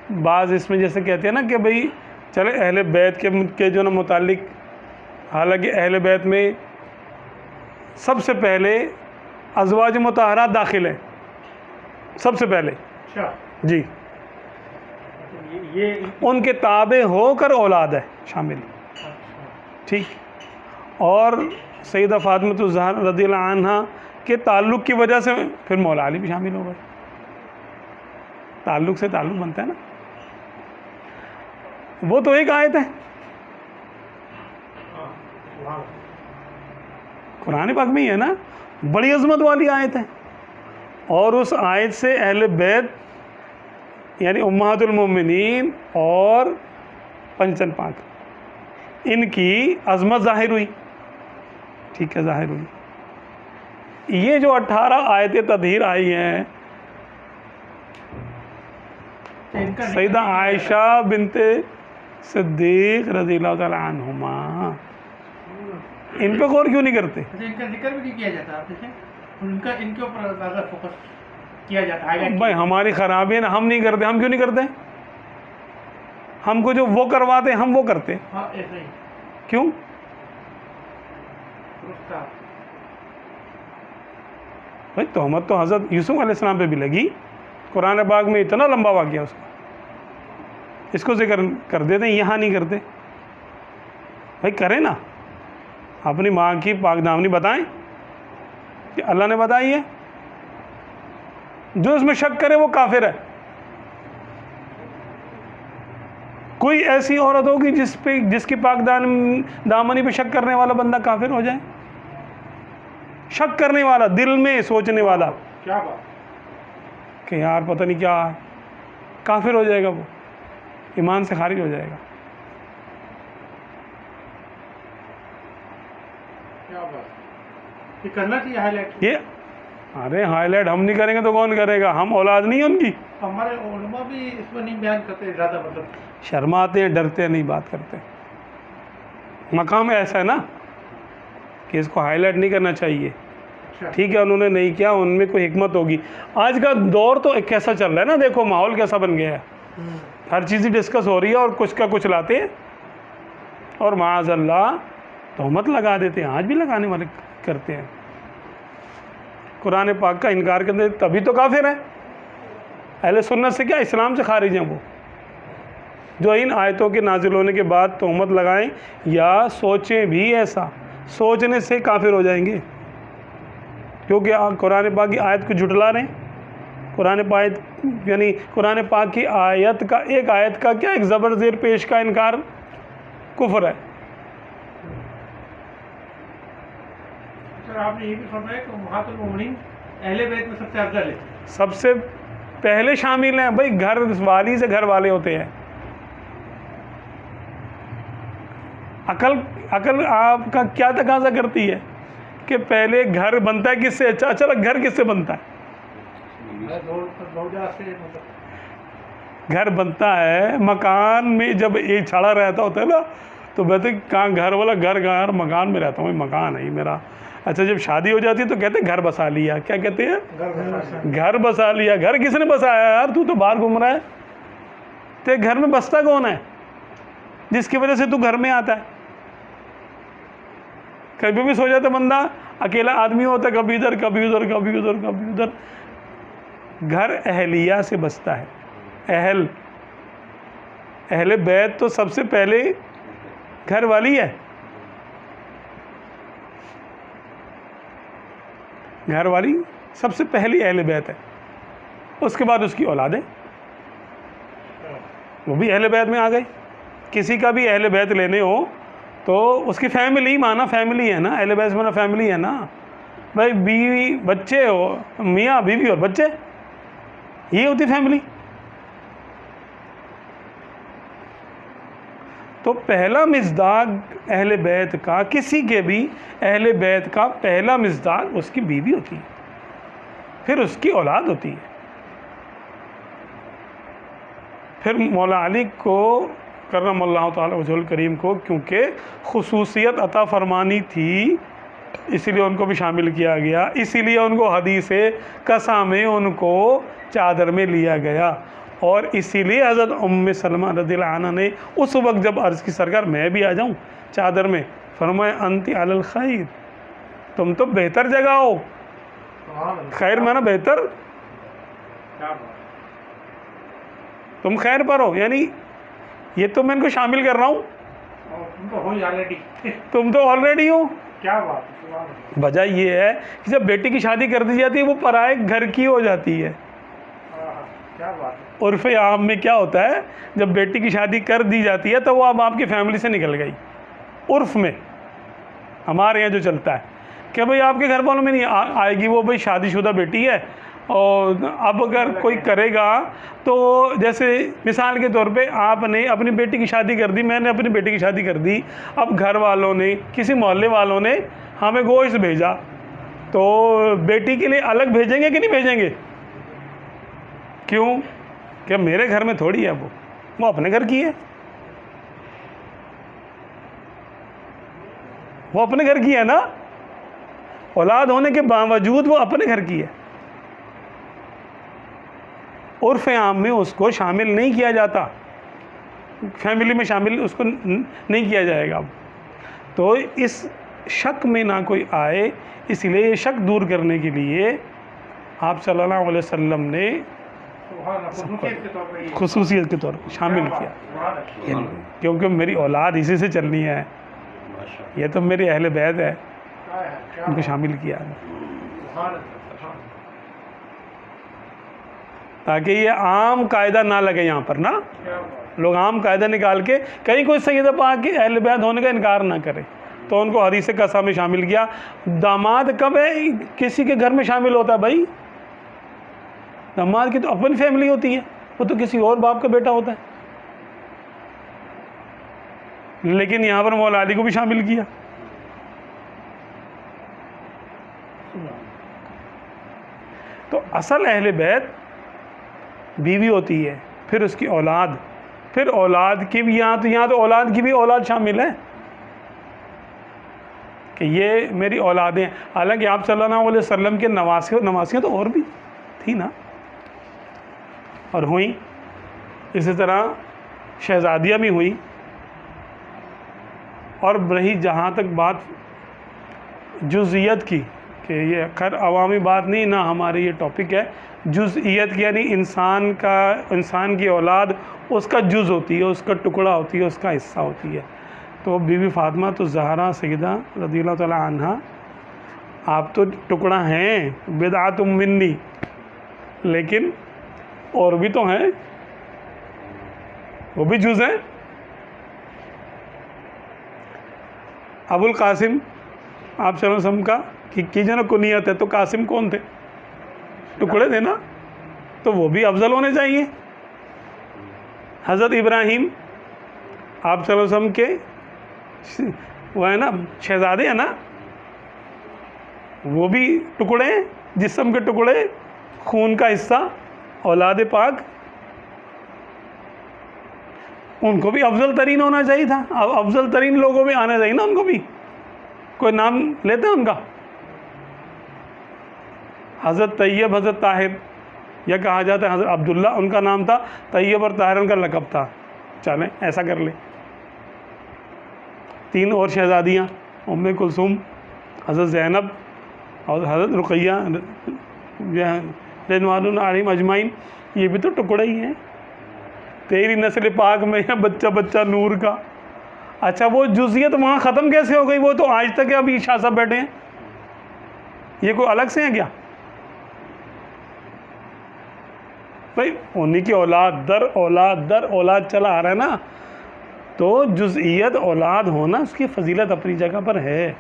بعض اس میں جیسے کہتے ہیں نا کہ بھئی چلے اہل بیت کے جو نا متعلق، حالانکہ اہل بیت میں سب سے پہلے ازواج مطہرات داخل ہیں، سب سے پہلے اچھا جی، یہ ان کے تابع ہو کر اولاد ہے شامل، ٹھیک، اور سیدہ فاطمہ الزہرا رضی اللہ عنہا کے تعلق کی وجہ سے پھر مولا علی بھی شامل ہو گئے، تعلق سے تعلق بنتا ہے نا، وہ تو ایک آیت ہے قرآن پاک میں ہی ہے نا، بڑی عظمت والی آیت ہے، اور اس آیت سے اہل بیت یعنی امہات المومنین اور پنجتن پاک ان کی عظمت ظاہر ہوئی، ٹھیک ہے، ظاہر ہوئی۔ یہ جو 18 آیتیں تطہیر آئی ہیں سیدہ عائشہ بنت صدیق رضی اللہ تعالی عنہما، ان پہ غور کیوں نہیں کرتے؟ ان کا ذکر بھی نہیں کیا جاتا، آپ دیکھیں ان کے اوپر زیادہ فوکس کیا جاتا ہے۔ بھائی ہماری خرابی ہے نا، ہم نہیں کرتے، ہم کیوں نہیں کرتے؟ ہم کو جو وہ کرواتے ہم وہ کرتے، ہاں ایسا ہی کیوں؟ بھائی تہمت تو حضرت یوسف علیہ السلام پہ بھی لگی، قرآن پاک میں اتنا لمبا واقعہ اس کا، اس کو ذکر کر دیتے ہیں، یہاں نہیں کرتے۔ بھائی کریں نا، اپنی ماں کی پاک دامنی بتائیں کہ اللہ نے بتائی ہے، جو اس میں شک کرے وہ کافر ہے۔ کوئی ایسی عورت ہوگی جس کی پاک دامنی پہ شک کرنے والا بندہ کافر ہو جائے؟ شک کرنے والا، دل میں سوچنے والا کیا بات کہ یار پتہ نہیں کیا ہے، کافر ہو جائے گا، وہ ایمان سے خارج ہو جائے گا۔ کیا بات، یہ کرنا چاہیے ہائی لائٹ۔ یہ ارے ہائی لائٹ ہم نہیں کریں گے تو کون کرے گا؟ ہم اولاد نہیں ہیں ان کی؟ ہمارے علماء بھی اس میں نہیں بیان کرتے زیادہ، مطلب شرماتے ہیں، ڈرتے ہیں، نہیں بات کرتے۔ مقام ایسا ہے نا کہ اس کو ہائی لائٹ نہیں کرنا چاہیے، ٹھیک ہے، انہوں نے نہیں کیا، ان میں کوئی حکمت ہوگی۔ آج کا دور تو ایک کیسا چل رہا ہے نا، دیکھو ماحول کیسا بن گیا ہے، ہر چیز ہی ڈسکس ہو رہی ہے اور کچھ کا کچھ لاتے ہیں اور معاذ اللہ تہمت لگا دیتے ہیں، آج بھی لگانے والے کرتے ہیں۔ قرآن پاک کا انکار کرتے تبھی تو کافر ہے، اہل سنت سے کیا، اسلام سے خارج ہیں وہ، جو ان آیتوں کے نازل ہونے کے بعد تہمت لگائیں یا سوچیں بھی ایسا، سوچنے سے کافر ہو جائیں گے، کیونکہ قرآن پاک کی آیت کو جھٹلا رہے ہیں۔ قرآن پاک یعنی قرآن پاک کی آیت کا، ایک آیت کا کیا، ایک زبر زیر پیش کا انکار کفر ہے۔ سر آپ نے یہ بھی فرمایا کہ امہات المومنین اہل بیت میں سب سے افضل ہے، سب سے پہلے شامل ہیں۔ بھائی گھر والی سے گھر والے ہوتے ہیں، عقل آپ کا کیا تقاضا کرتی ہے کہ پہلے گھر بنتا ہے کس سے؟ اچھا گھر کس سے بنتا ہے؟ گھر بنتا ہے مکان میں، جب ایک چھڑا رہتا ہوتا ہے نا تو کہتے کہاں گھر والا، گھر مکان میں رہتا ہوں، مکان ہے یہ میرا۔ اچھا جب شادی ہو جاتی ہے تو کہتے ہیں گھر بسا لیا، کیا کہتے ہیں؟ گھر بسا لیا۔ گھر کس نے بسایا یار؟ تو باہر گھوم رہا ہے، تے گھر میں بستا کون ہے جس کی وجہ سے تو گھر میں آتا ہے؟ کبھی بھی سو جاتا بندہ، اکیلا آدمی ہوتا ہے، کبھی ادھر کبھی ادھر کبھی ادھر کبھی ادھر۔ گھر اہلیہ سے بستا ہے، اہل بیت تو سب سے پہلے گھر والی ہے، گھر والی سب سے پہلی اہل بیت ہے، اس کے بعد اس کی اولاد ہے، وہ بھی اہل بیت میں آ گئے۔ کسی کا بھی اہل بیت لینے ہو تو اس کی فیملی، مانا فیملی ہے نا، اہل بیت مانا فیملی ہے نا۔ بھائی بیوی بچے ہو، میاں بیوی اور بچے، یہ ہوتی فیملی۔ تو پہلا مصداق اہل بیت کا، کسی کے بھی اہل بیت کا پہلا مصداق اس کی بیوی ہوتی ہے، پھر اس کی اولاد ہوتی ہے۔ پھر مولا علی کو کرم اللہ تعالی وجہ الکریم کو کیونکہ خصوصیت عطا فرمانی تھی، اسی لیے ان کو بھی شامل کیا گیا، اسی لیے ان کو حدیث قسا میں ان کو چادر میں لیا گیا، اور اسی لیے حضرت ام سلمہ رضی اللہ عنہ نے اس وقت جب عرض کی سرکار میں بھی آ جاؤں چادر میں، فرمایا انتی علی الخیر، تم تو بہتر جگہ ہو، خیر مانا بہتر، تم خیر پر ہو، یعنی یہ تو میں ان کو شامل کر رہا ہوں، تم تو آلریڈی ہو۔ کیا بات ہے، سبحان اللہ۔ وجہ یہ ہے کہ جب بیٹی کی شادی کر دی جاتی ہے وہ پرائے گھر کی ہو جاتی ہے۔ کیا بات ہے۔ عرف عام میں کیا ہوتا ہے، جب بیٹی کی شادی کر دی جاتی ہے تو وہ اب آپ کی فیملی سے نکل گئی۔ عرف میں ہمارے یہاں جو چلتا ہے کہ بھئی آپ کے گھر والوں میں نہیں آئے گی، وہ بھئی شادی شدہ بیٹی ہے، اور اب اگر کوئی کرے گا تو جیسے مثال کے طور پہ آپ نے اپنی بیٹی کی شادی کر دی، میں نے اپنی بیٹی کی شادی کر دی، اب گھر والوں نے، کسی محلے والوں نے ہمیں گوشت بھیجا، تو بیٹی کے لیے الگ بھیجیں گے کہ نہیں بھیجیں گے؟ کیوں کہ میرے گھر میں تھوڑی ہے، وہ اپنے گھر کی ہے، وہ اپنے گھر کی ہے نا، اولاد ہونے کے باوجود وہ اپنے گھر کی ہے۔ عرف عام میں اس کو شامل نہیں کیا جاتا، فیملی میں شامل اس کو نہیں کیا جائے گا۔ تو اس شک میں نہ کوئی آئے، اس لیے یہ شک دور کرنے کے لیے آپ صلی اللہ علیہ وسلم نے خصوصیت کے طور پر شامل کیا، کیونکہ میری اولاد اسی سے چلنی ہے، یہ تو میری اہل بیت ہے، ان کو شامل کیا تاکہ یہ عام قاعدہ نہ لگے یہاں پر نا، لوگ عام قاعدہ نکال کے کہیں کوئی سیدہ پاک کے اہل بیت ہونے کا انکار نہ کرے، تو ان کو حدیث قصہ میں شامل کیا۔ داماد کب ہے کسی کے گھر میں شامل ہوتا ہے بھائی؟ داماد کی تو اپنی فیملی ہوتی ہے، وہ تو کسی اور باپ کا بیٹا ہوتا ہے، لیکن یہاں پر مولا علی کو بھی شامل کیا۔ تو اصل اہل بیت بیوی ہوتی ہے، پھر اس کی اولاد، پھر اولاد کی بھی یہاں تو اولاد کی بھی اولاد شامل ہے کہ یہ میری اولادیں، حالانکہ آپ صلی اللہ علیہ وسلم کے نواسیاں تو اور بھی تھی نا، اور ہوئیں، اسی طرح شہزادیاں بھی ہوئیں، اور رہی جہاں تک بات جزئیت کی، کہ یہ خیر عوامی بات نہیں نا، ہماری یہ ٹاپک ہے جزئیت کی، یعنی انسان کی اولاد اس کا جز ہوتی ہے، اس کا ٹکڑا ہوتی ہے، اس کا حصہ ہوتی ہے۔ تو بی بی فاطمہ تو زہرا سیدہ رضی اللہ تعالی عنہا، آپ تو ٹکڑا ہیں، بدعۃ منی، لیکن اور بھی تو ہیں، وہ بھی جز ہیں۔ ابو القاسم آپ صلی اللہ علیہ وسلم کا کی جو نا کنیت ہے، تو قاسم کون تھے؟ ٹکڑے تھے نا، تو وہ بھی افضل ہونے چاہیے۔ حضرت ابراہیم آپ صلی اللہ علیہ وسلم کے وہ ہے نا شہزادے ہیں نا، وہ بھی ٹکڑے ہیں، جسم کے ٹکڑے، خون کا حصہ، اولاد پاک، ان کو بھی افضل ترین ہونا چاہیے تھا، افضل ترین لوگوں میں آنا چاہیے نا، ان کو بھی کوئی نام لیتے ہیں ان کا؟ حضرت طیب، حضرت طاہر، یا کہا جاتا ہے حضرت عبداللہ ان کا نام تھا، طیب اور طاہر ان کا لقب تھا، چلیں ایسا کر لیں۔ 3 اور شہزادیاں، ام کلثوم، حضرت زینب اور حضرت رقیہ رضوان علیہم اجمعین، یہ بھی تو ٹکڑے ہی ہیں، تیری نسل پاک میں ہے بچہ بچہ نور کا۔ اچھا وہ جزئیت وہاں ختم کیسے ہو گئی؟ وہ تو آج تک ابھی شاہ صاحب بیٹھے ہیں، یہ کوئی الگ سے ہیں کیا؟ بھائی انہی کی اولاد در اولاد چلا آ رہا ہے نا، تو جزئیت اولاد ہونا اس کی فضیلت اپنی جگہ پر ہے۔